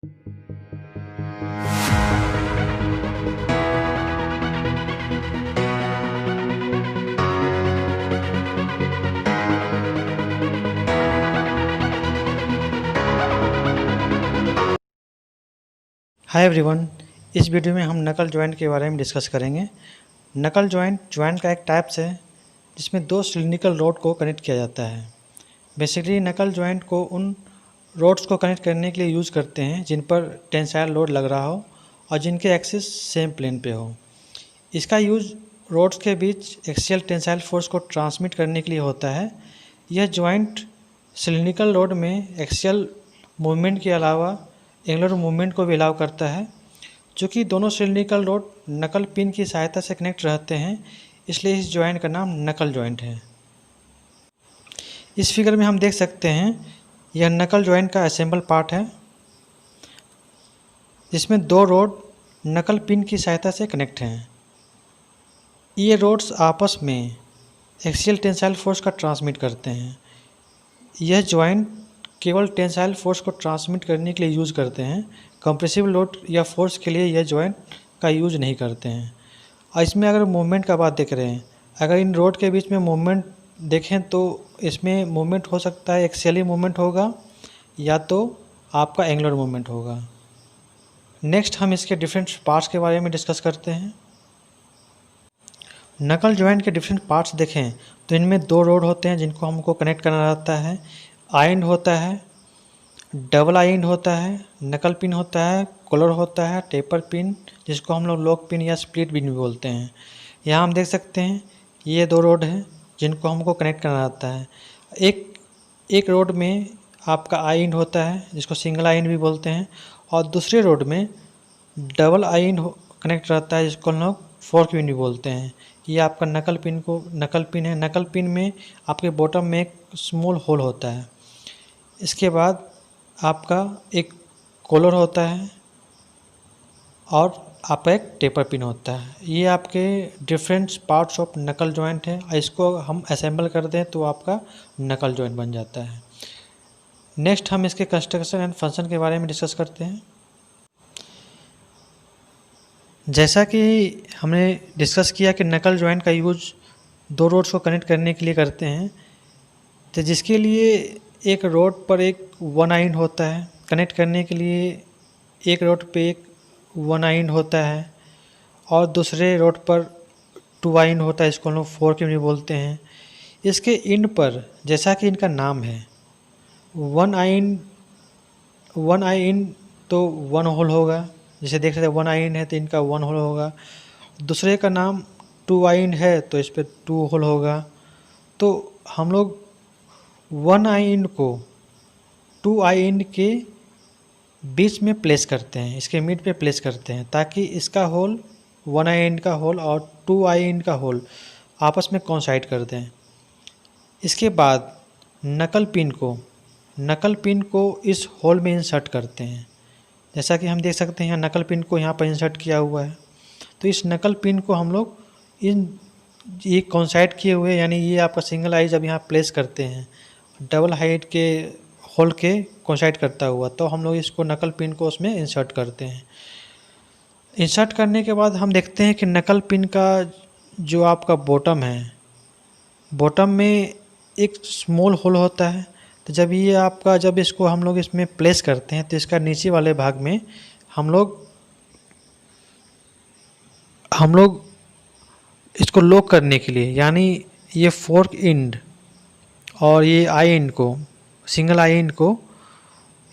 Hi everyone, इस video में हम नकल जॉइंट के बारे में डिस्कस करेंगे। नकल जॉइंट का एक टाइप्स है जिसमें दो सिलिंड्रिकल रोड को कनेक्ट किया जाता है। बेसिकली नकल जॉइंट को उन रोड्स को कनेक्ट करने के लिए यूज़ करते हैं जिन पर टेंसाइल लोड लग रहा हो और जिनके एक्सिस सेम प्लेन पे हो। इसका यूज़ रोड्स के बीच एक्सियल टेंसाइल फोर्स को ट्रांसमिट करने के लिए होता है। यह जॉइंट सिलिंड्रिकल रोड में एक्सियल मूवमेंट के अलावा एंगुलर मूवमेंट को भी अलाउ करता है। चूँकि दोनों सिलिंड्रिकल रोड नकल पिन की सहायता से कनेक्ट रहते हैं, इसलिए इस जॉइंट का नाम नकल जॉइंट है। इस फिगर में हम देख सकते हैं यह नकल जॉइंट का असेंबल पार्ट है जिसमें दो रोड नकल पिन की सहायता से कनेक्ट हैं। ये रोड्स आपस में एक्सियल टेंसाइल फोर्स का ट्रांसमिट करते हैं। यह जॉइंट केवल टेंसाइल फोर्स को ट्रांसमिट करने के लिए यूज़ करते हैं। कंप्रेसिव लोड या फोर्स के लिए यह जॉइंट का यूज़ नहीं करते हैं। और इसमें अगर मूवमेंट का बात देख रहे हैं, अगर इन रोड के बीच में मूवमेंट देखें तो इसमें मूवमेंट हो सकता है एक्सियली मूवमेंट होगा या तो आपका एंगुलर मूवमेंट होगा। नेक्स्ट हम इसके डिफरेंट पार्ट्स के बारे में डिस्कस करते हैं। नकल जॉइंट के डिफरेंट पार्ट्स देखें तो इनमें दो रोड होते हैं जिनको हमको कनेक्ट करना रहता है। आई एंड होता है, डबल आई एंड होता है, नकल पिन होता है, कॉलर होता है, टेपर पिन जिसको हम लोग लॉक पिन या स्प्लिट पिन भी बोलते हैं। यहाँ हम देख सकते हैं ये दो रोड हैं जिनको हमको कनेक्ट करना रहता है। एक रोड में आपका आई एंड होता है जिसको सिंगल आई एंड भी बोलते हैं और दूसरे रोड में डबल आई एंड कनेक्ट रहता है जिसको हम लोग फोर्क पिन भी बोलते हैं। ये आपका नकल पिन है। नकल पिन में आपके बॉटम में एक स्मॉल होल होता है। इसके बाद आपका एक कॉलर होता है और आपका एक टेपर पिन होता है। ये आपके डिफरेंट पार्ट्स ऑफ नकल जॉइंट है और इसको हम असेंबल कर दें तो आपका नकल जॉइंट बन जाता है। नेक्स्ट हम इसके कंस्ट्रक्शन एंड फंक्शन के बारे में डिस्कस करते हैं। जैसा कि हमने डिस्कस किया कि नकल जॉइंट का यूज दो रोड्स को कनेक्ट करने के लिए करते हैं, तो जिसके लिए एक रोड पर एक वन आई एंड होता है। कनेक्ट करने के लिए एक रोड पे एक वन आई एंड होता है और दूसरे रोड पर टू आई एंड होता है, इसको हम लोग फोर्क पिन भी बोलते हैं। इसके एंड पर जैसा कि इनका नाम है वन आई एंड तो वन होल होगा। जैसे देख सकते हैं वन आई एंड है तो इनका वन होल होगा। दूसरे का नाम टू आई एंड है तो इस पर टू होल होगा। तो हम लोग वन आई एंड को टू आई एंड के बीच में प्लेस करते हैं, इसके मिड पे प्लेस करते हैं ताकि इसका होल वन आई एंड का होल और टू आई एंड का होल आपस में कोइंसाइड कर दें। इसके बाद नकल पिन को इस होल में इंसर्ट करते हैं। जैसा कि हम देख सकते हैं यहाँ नकल पिन को यहाँ पर इंसर्ट किया हुआ है। तो इस नकल पिन को हम लोग ये कोइंसाइड किए हुए, यानी ये आपका सिंगल आई जब यहाँ प्लेस करते हैं डबल हाइट के होल के कोइंसाइड करता हुआ, तो हम लोग इसको नकल पिन को उसमें इंसर्ट करते हैं। इंसर्ट करने के बाद हम देखते हैं कि नकल पिन का जो आपका बॉटम है, बॉटम में एक स्मॉल होल होता है। तो जब इसको हम लोग इसमें प्लेस करते हैं तो इसका नीचे वाले भाग में हम लोग इसको लॉक करने के लिए, यानी ये फोर्क एंड और ये आई एंड को, सिंगल आई एंड को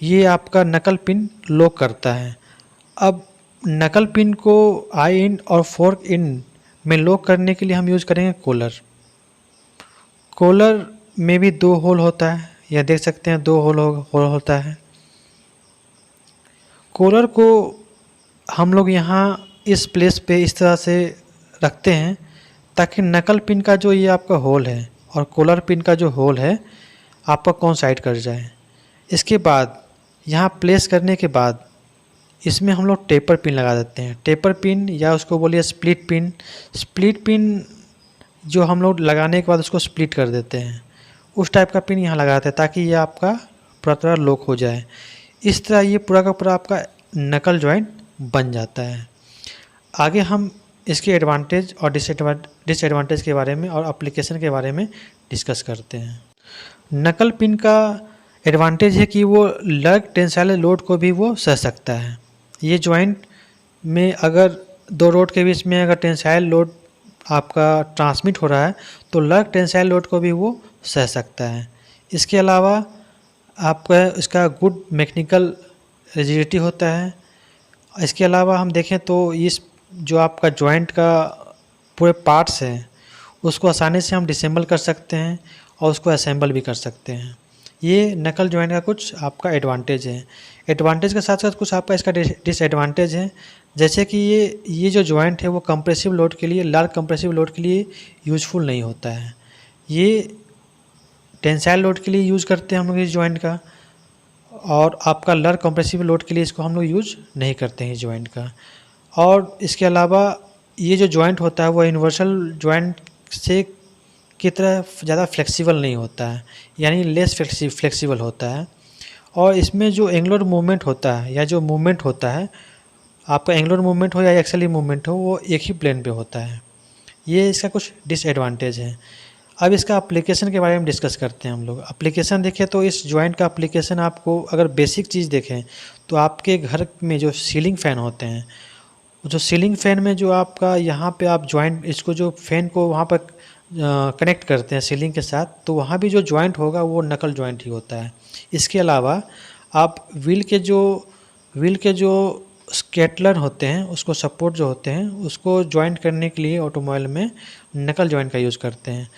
ये आपका नकल पिन लॉक करता है। अब नकल पिन को आई एंड और फोर्क एंड में लॉक करने के लिए हम यूज़ करेंगे कॉलर में भी दो होल होता है। यह देख सकते हैं दो होल होता है। कॉलर को हम लोग यहाँ इस प्लेस पे इस तरह से रखते हैं ताकि नकल पिन का जो ये आपका होल है और कॉलर पिन का जो होल है आपका कोइंसाइड कर जाए। इसके बाद यहाँ प्लेस करने के बाद इसमें हम लोग टेपर पिन लगा देते हैं। टेपर पिन या उसको बोलिए स्प्लिट पिन जो हम लोग लगाने के बाद उसको स्प्लिट कर देते हैं, उस टाइप का पिन यहाँ लगाते हैं ताकि ये आपका पूरा तरह लॉक हो जाए। इस तरह ये पूरा का पूरा आपका नकल जॉइंट बन जाता है। आगे हम इसके एडवांटेज और डिसएडवांटेज के बारे में और एप्लीकेशन के बारे में डिस्कस करते हैं। नकल पिन का एडवांटेज है कि वो लग टेंसाइल लोड को भी वो सह सकता है। ये जॉइंट में अगर दो रोड के बीच में अगर टेंसाइल लोड आपका ट्रांसमिट हो रहा है तो लग टेंसाइल लोड को भी वो सह सकता है। इसके अलावा आपका इसका गुड मैकेनिकल रिजिडिटी होता है। इसके अलावा हम देखें तो इस जो आपका जॉइंट का पूरे पार्ट्स हैं उसको आसानी से हम डिसेंबल कर सकते हैं और उसको असेंबल भी कर सकते हैं। ये नकल जॉइंट का कुछ आपका एडवांटेज है। एडवांटेज के साथ साथ कुछ आपका इसका डिसएडवांटेज है, जैसे कि ये जो जॉइंट है वो कंप्रेसिव लोड के लिए, लार्ज कंप्रेसिव लोड के लिए यूज़फुल नहीं होता है। ये टेंसाइल लोड के लिए यूज़ करते हैं हम लोग इस जॉइंट का, और आपका लार्ज कंप्रेसिव लोड के लिए इसको हम लोग यूज़ नहीं करते हैं इस जॉइंट का। और इसके अलावा ये जो जॉइंट होता है वो यूनिवर्सल जॉइंट से की तरह ज़्यादा फ्लेक्सिबल नहीं होता है, यानी लेस फ्लेक्सिबल होता है। और इसमें जो एंगुलर मूवमेंट होता है या जो मूवमेंट होता है, आपका एंगुलर मूवमेंट हो या एक्सियल मूवमेंट हो, वो एक ही प्लेन पे होता है। ये इसका कुछ डिसएडवांटेज है। अब इसका एप्लीकेशन के बारे में डिस्कस करते हैं हम लोग। एप्लीकेशन देखें तो इस जॉइंट का एप्लीकेशन आपको अगर बेसिक चीज़ देखें तो आपके घर में जो सीलिंग फ़ैन होते हैं, जो सीलिंग फ़ैन में जो आपका यहाँ पे आप जॉइंट इसको जो फ़ैन को वहाँ पर कनेक्ट करते हैं सीलिंग के साथ, तो वहाँ भी जो जॉइंट होगा वो नकल जॉइंट ही होता है। इसके अलावा आप व्हील के जो स्केटलर होते हैं, उसको सपोर्ट जो होते हैं उसको जॉइंट करने के लिए ऑटोमोबाइल में नकल जॉइंट का यूज़ करते हैं।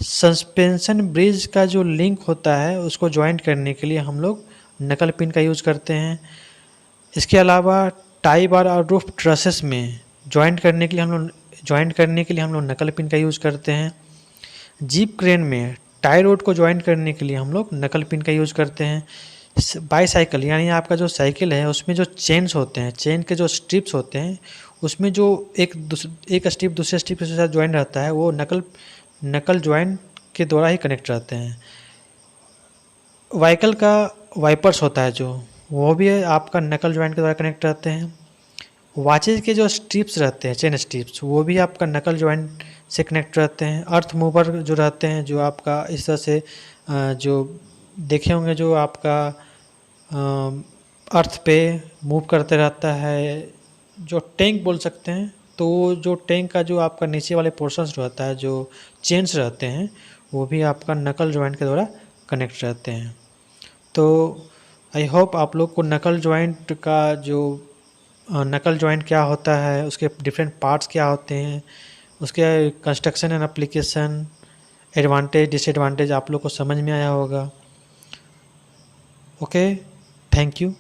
सस्पेंशन ब्रिज का जो लिंक होता है उसको जॉइंट करने के लिए हम लोग नकल पिन का यूज़ करते हैं। इसके अलावा टाई बार और रूफ ट्रसेस में जॉइंट करने के लिए हम लोग नकल पिन का यूज़ करते हैं। जीप क्रेन में टाई रोड को जॉइंट करने के लिए हम लोग नकल पिन का यूज़ करते हैं। बाईसाइकिल यानी आपका जो साइकिल है उसमें जो चेन्स होते हैं, चेन के जो स्ट्रिप्स होते हैं, उसमें जो एक स्ट्रिप दूसरे स्ट्रिप के साथ जॉइंट रहता है वो नकल जॉइंट के द्वारा ही कनेक्ट रहते हैं। व्हीकल का वाइपर्स होता है जो, वो भी आपका नकल जॉइंट के द्वारा कनेक्ट रहते हैं। वॉचेज के जो स्ट्रिप्स रहते हैं, चेन स्ट्रिप्स, वो भी आपका नकल जॉइंट से कनेक्ट रहते हैं। अर्थ मूवर जो रहते हैं, जो आपका इस तरह से जो देखे होंगे, जो आपका अर्थ पे मूव करते रहता है, जो टैंक बोल सकते हैं, तो जो टैंक का जो आपका नीचे वाले पोर्शंस रहता है, जो चेन्स रहते हैं, वो भी आपका नकल जॉइंट के द्वारा कनेक्ट रहते हैं। तो आई होप आप लोग को नकल जॉइंट का जो नकल जॉइंट क्या होता है, उसके डिफरेंट पार्ट्स क्या होते हैं, उसके construction and application, advantage disadvantage आप लोग को समझ में आया होगा। Okay, thank you.